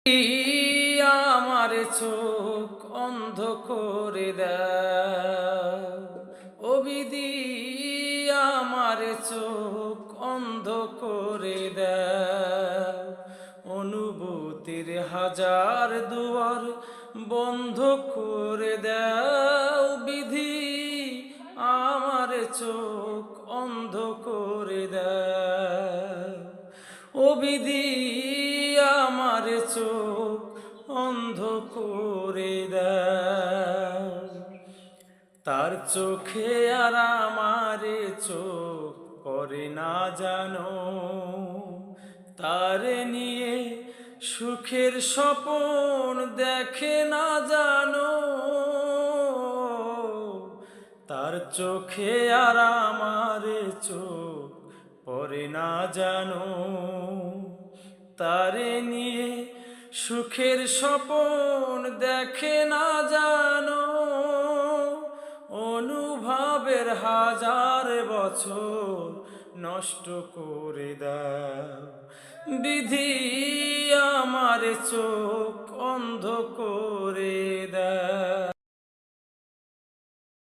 আমার চোখ অন্ধ করে দাও, ও বিধি আমার চোখ অন্ধ করে দাও। অনুভূতির হাজার দুয়ার বন্ধ করে দাও, বিধি আমার চোখ অন্ধ করে দাও। ও বিধি আমার চোখ অন্ধ করে দাও। তার চোখে আর আমার চোখ পড়ে না জানো, তার নিয়ে সুখের স্বপন দেখে না জানো। তার চোখে আর আমার চোখ পড়ে না জানো, তারে নিয়ে সুখের স্বপন দেখে না জানো। অনুভবের হাজার বছর নষ্ট করে দাও, বিধি আমার চোখ অন্ধ করে দাও।